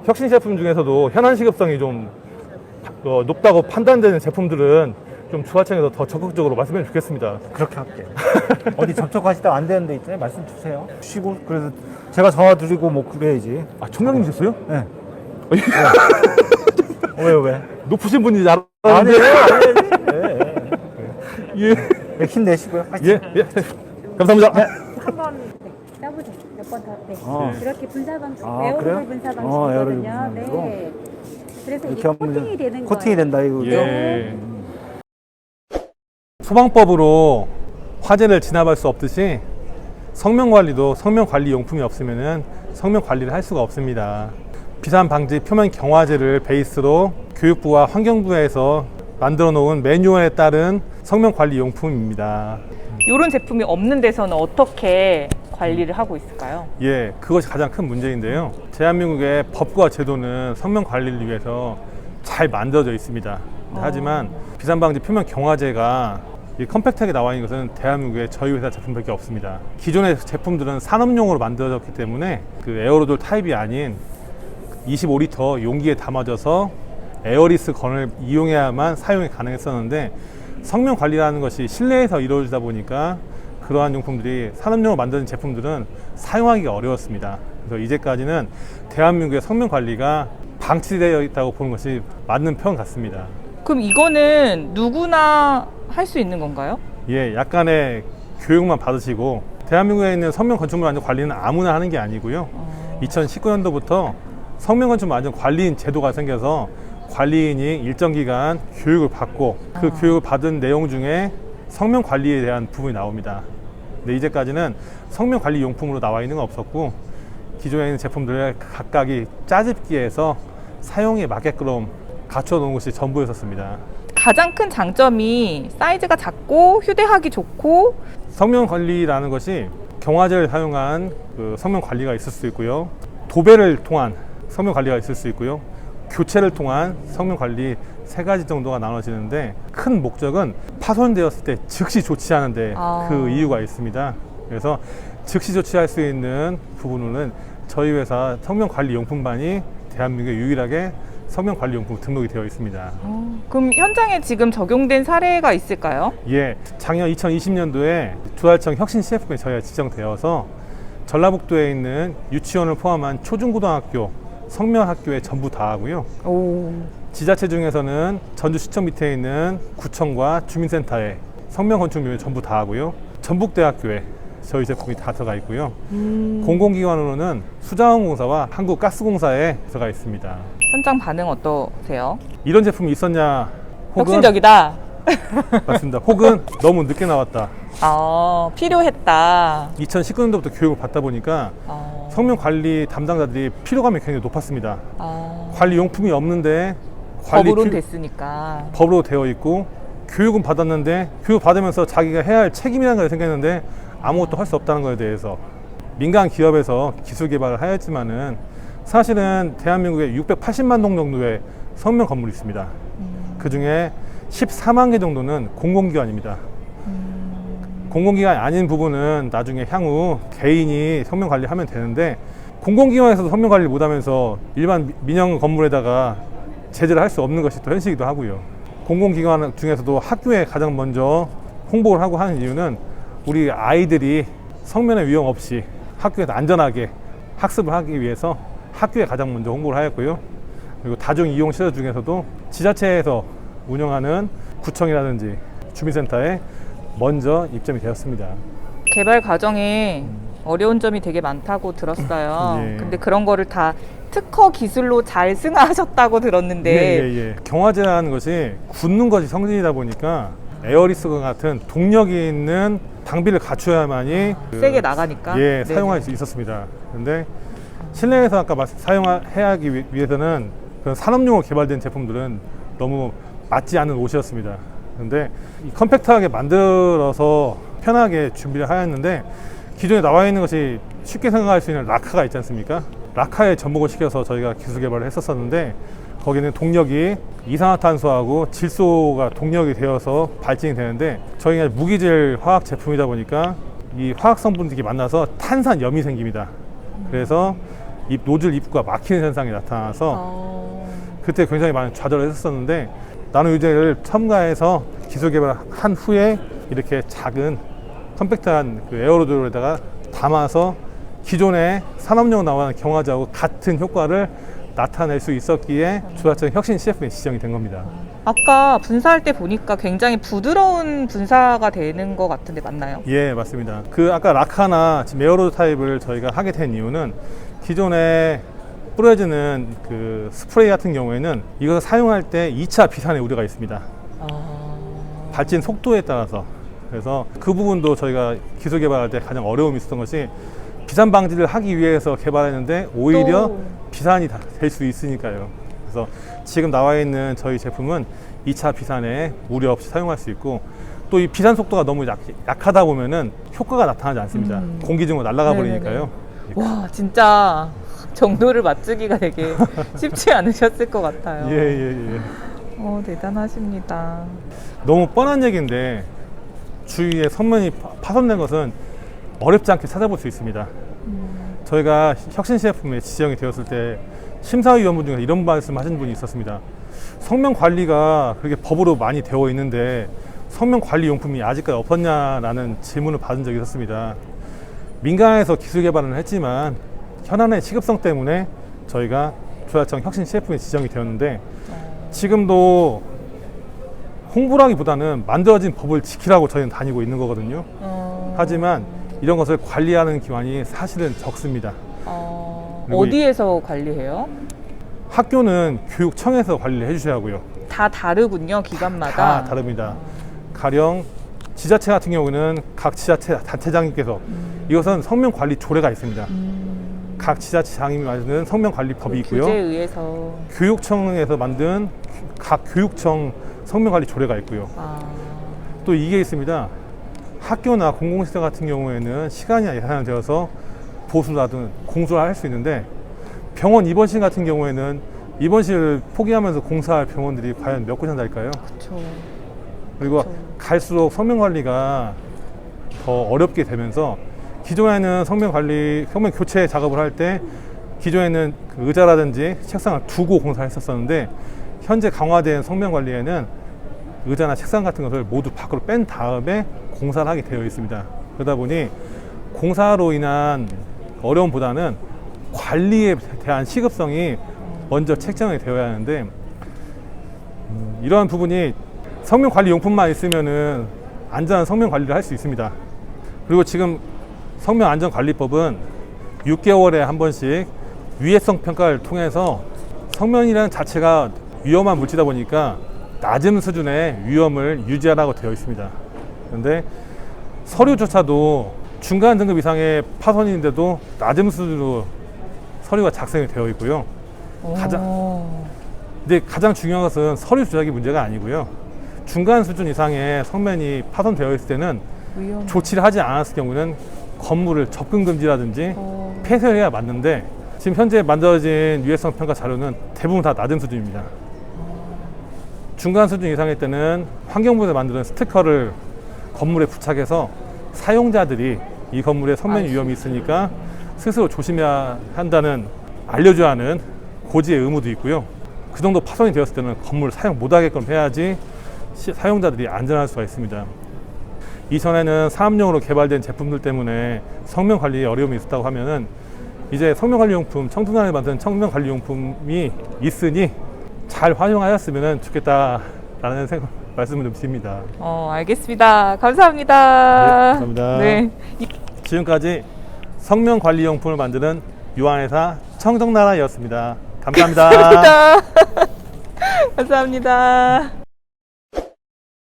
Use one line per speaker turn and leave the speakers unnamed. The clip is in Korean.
혁신 제품 중에서도 현안 시급성이 좀 높다고 판단되는 제품들은 좀 주하청에서 더 적극적으로 말씀해 주겠습니다.
그렇게 할게요. 어디 접촉하시다 안 되는 데 있잖아요. 말씀 주세요. 쉬고 그래서 제가 전화 드리고 뭐 그래야지.
아, 청장님이셨어요?
네. 왜?
높으신 분인지
아니에요.
알았는데. 예.
네, 힘내시고요.
예. 감사합니다.
네.
한번 짜보세요. 몇 번 더. 네.
어.
이렇게 분사 방식,
아,
에어로졸
그래요?
분사
에어로졸
방식이거든요.
분사 방식으로?
네. 그래서 이게
이렇게 하면
코팅이 되는
코팅이
거예요.
된다 이거죠.
예. 소방법으로 화재를 진압할 수 없듯이 성명관리도 성명관리용품이 없으면 성명관리를 할 수가 없습니다. 비산방지 표면 경화제를 베이스로 교육부와 환경부에서 만들어 놓은 매뉴얼에 따른 성명관리용품입니다.
이런 제품이 없는 데서는 어떻게 관리를 하고 있을까요?
예, 그것이 가장 큰 문제인데요. 대한민국의 법과 제도는 성명 관리를 위해서 잘 만들어져 있습니다. 하지만 비산방지 표면 경화제가 이 컴팩트하게 나와 있는 것은 대한민국의 저희 회사 제품밖에 없습니다. 기존의 제품들은 산업용으로 만들어졌기 때문에 그 에어로졸 타입이 아닌 25리터 용기에 담아져서 에어리스 건을 이용해야만 사용이 가능했었는데 성명 관리라는 것이 실내에서 이루어지다 보니까 그러한 용품들이 산업용으로 만든 제품들은 사용하기가 어려웠습니다. 그래서 이제까지는 대한민국의 성명 관리가 방치되어 있다고 보는 것이 맞는 표현 같습니다.
그럼 이거는 누구나 할 수 있는 건가요?
예, 약간의 교육만 받으시고 대한민국에 있는 성명 건축물 안전 관리는 아무나 하는 게 아니고요. 2019년도부터 성명 건축물 안전 관리인 제도가 생겨서 관리인이 일정 기간 교육을 받고 그 교육을 받은 내용 중에 성명 관리에 대한 부분이 나옵니다. 근데 이제까지는 성명 관리 용품으로 나와 있는 건 없었고 기존에 있는 제품들을 각각이 짜집기해서 사용에 맞게끔 갖춰 놓은 것이 전부였었습니다.
가장 큰 장점이 사이즈가 작고 휴대하기 좋고
성명 관리라는 것이 경화제를 사용한 그 성명 관리가 있을 수 있고요. 도배를 통한 성명 관리가 있을 수 있고요. 교체를 통한 성명 관리 세 가지 정도가 나눠지는데 큰 목적은 파손되었을 때 즉시 조치하는데 그 이유가 있습니다. 그래서 즉시 조치할 수 있는 부분은 저희 회사 성명관리용품반이 대한민국에 유일하게 성명관리용품 등록이 되어 있습니다.
그럼 현장에 지금 적용된 사례가 있을까요?
예, 작년 2020년도에 주하청 혁신 CF에 저희가 지정되어서 전라북도에 있는 유치원을 포함한 초중고등학교 성명학교에 전부 다 하고요. 지자체 중에서는 전주시청 밑에 있는 구청과 주민센터에 성명건축료에 전부 다 하고요. 전북대학교에 저희 제품이 다 들어가 있고요. 공공기관으로는 수자원공사와 한국가스공사에 들어가 있습니다.
현장 반응 어떠세요?
이런 제품이 있었냐? 혹은
혁신적이다.
맞습니다. 혹은 너무 늦게 나왔다.
필요했다.
2019년도부터 교육을 받다 보니까 성명관리 담당자들이 피로감이 굉장히 높았습니다. 관리 용품이 없는데
법으로 됐으니까.
법으로 되어 있고 교육은 받았는데 교육 받으면서 자기가 해야 할 책임이라는 게 생겼는데 아무것도 할 수 없다는 것에 대해서 민간 기업에서 기술 개발을 하였지만은 사실은 대한민국에 680만 동 정도의 성명 건물이 있습니다. 그 중에 14만 개 정도는 공공기관입니다. 공공기관이 아닌 부분은 나중에 향후 개인이 성명 관리하면 되는데 공공기관에서도 성명 관리를 못하면서 일반 민영 건물에다가 제재를 할 수 없는 것이 또 현실이기도 하고요. 공공기관 중에서도 학교에 가장 먼저 홍보를 하고 하는 이유는 우리 아이들이 성면의 위험 없이 학교에서 안전하게 학습을 하기 위해서 학교에 가장 먼저 홍보를 하였고요. 그리고 다중 이용 시설 중에서도 지자체에서 운영하는 구청이라든지 주민센터에 먼저 입점이 되었습니다.
개발 과정에 어려운 점이 되게 많다고 들었어요.
예.
근데 그런 거를 다 특허 기술로 잘 승화하셨다고 들었는데
예. 경화제라는 것이 굳는 것이 성질이다 보니까 에어리스과 같은 동력이 있는 장비를 갖춰야만이
세게 나가니까
예, 사용할 수 있었습니다. 그런데 실내에서 아까 사용해야 하기 위해서는 그런 산업용으로 개발된 제품들은 너무 맞지 않는 옷이었습니다. 그런데 컴팩트하게 만들어서 편하게 준비를 하였는데 기존에 나와 있는 것이 쉽게 생각할 수 있는 라카가 있지 않습니까? 라카에 접목을 시켜서 저희가 기술 개발을 했었었는데 거기는 동력이 이산화탄소하고 질소가 동력이 되어서 발진이 되는데 저희가 무기질 화학 제품이다 보니까 이 화학 성분들이 만나서 탄산염이 생깁니다. 그래서 입 노즐 입구가 막히는 현상이 나타나서 그때 굉장히 많이 좌절을 했었는데 나노 유제를 첨가해서 기술 개발한 후에 이렇게 작은 컴팩트한 그 에어로졸에다가 담아서 기존의 산업용 나오는 경화제하고 같은 효과를 나타낼 수 있었기에 조자청 혁신 CF에 지정이 된 겁니다.
아까 분사할 때 보니까 굉장히 부드러운 분사가 되는 것 같은데 맞나요?
예, 맞습니다. 그 아까 라카나 지금 에어로졸 타입을 저희가 하게 된 이유는 기존에 뿌려지는 그 스프레이 같은 경우에는 이것을 사용할 때 2차 비산의 우려가 있습니다. 발진 속도에 따라서. 그래서 그 부분도 저희가 기술 개발할 때 가장 어려움이 있었던 것이 비산 방지를 하기 위해서 개발했는데 오히려
또.
비산이 될 수 있으니까요. 그래서 지금 나와 있는 저희 제품은 2차 비산에 우려 없이 사용할 수 있고 또 이 비산 속도가 너무 약하다 보면은 효과가 나타나지 않습니다. 공기 중으로 날아가 버리니까요.
와, 진짜 정도를 맞추기가 되게 쉽지 않으셨을 것 같아요.
예.
대단하십니다.
너무 뻔한 얘기인데 주위에 선면이 파손된 것은 어렵지 않게 찾아볼 수 있습니다. 저희가 혁신 CF에 지정이 되었을 때 심사위원분 중에 이런 말씀 하신 분이 있었습니다. 성면 관리가 그렇게 법으로 많이 되어 있는데 성면 관리 용품이 아직까지 없었냐라는 질문을 받은 적이 있었습니다. 민간에서 기술 개발은 했지만 현안의 시급성 때문에 저희가 조자청 혁신 CF에 지정이 되었는데 지금도 홍보라기보다는 만들어진 법을 지키라고 저희는 다니고 있는 거거든요. 하지만 이런 것을 관리하는 기관이 사실은 적습니다. 그리고
어디에서 관리해요?
학교는 교육청에서 관리를 해주셔야 하고요.
다 다르군요, 기관마다.
다 다릅니다. 가령 지자체 같은 경우는 각 지자체 단체장님께서 이것은 성면 관리 조례가 있습니다. 각 지자체장님이 만드는 성면 관리법이 있고요.
규제에 의해서.
교육청에서 만든 각 교육청 성면 관리 조례가 있고요. 또 이게 있습니다. 학교나 공공시설 같은 경우에는 시간이 예산되어서 보수라든 공수를 할 수 있는데 병원 입원실 같은 경우에는 입원실을 포기하면서 공사할 병원들이 과연 몇 곳이나 될까요?
그렇죠.
그리고 갈수록 성면 관리가 더 어렵게 되면서 기존에는 성면 관리, 성면 교체 작업을 할 때 기존에는 그 의자라든지 책상을 두고 공사를 했었는데 현재 강화된 성면 관리에는 의자나 책상 같은 것을 모두 밖으로 뺀 다음에 공사를 하게 되어 있습니다. 그러다 보니 공사로 인한 어려움보다는 관리에 대한 시급성이 먼저 책정이 되어야 하는데 이러한 부분이 성면 관리 용품만 있으면은 안전한 성면 관리를 할 수 있습니다. 그리고 지금 성면 안전관리법은 6개월에 한 번씩 위해성 평가를 통해서 성면이라는 자체가 위험한 물질이다 보니까 낮은 수준의 위험을 유지하라고 되어 있습니다. 그런데 서류조차도 중간 등급 이상의 파손인데도 낮은 수준으로 서류가 작성이 되어 있고요. 근데 가장 중요한 것은 서류 조작이 문제가 아니고요. 중간 수준 이상의 성면이 파손되어 있을 때는 조치를 하지 않았을 경우는 건물을 접근 금지라든지 폐쇄해야 맞는데 지금 현재 만들어진 유해성 평가 자료는 대부분 다 낮은 수준입니다. 중간 수준 이상일 때는 환경부에서 만드는 스티커를 건물에 부착해서 사용자들이 이 건물에 성면 위험이 있으니까 스스로 조심해야 한다는 알려줘야 하는 고지의 의무도 있고요. 그 정도 파손이 되었을 때는 건물을 사용 못하게끔 해야지 사용자들이 안전할 수가 있습니다. 이전에는 산업용으로 개발된 제품들 때문에 성면 관리에 어려움이 있었다고 하면은 이제 성면 관리 용품, 청소년을 만드는 성면 관리 용품이 있으니 잘 활용하였으면 좋겠다라는 말씀을 좀 드립니다.
알겠습니다. 감사합니다.
네, 감사합니다.
네.
지금까지 성면 관리 용품을 만드는 유한회사 청정나라였습니다. 감사합니다.
감사합니다.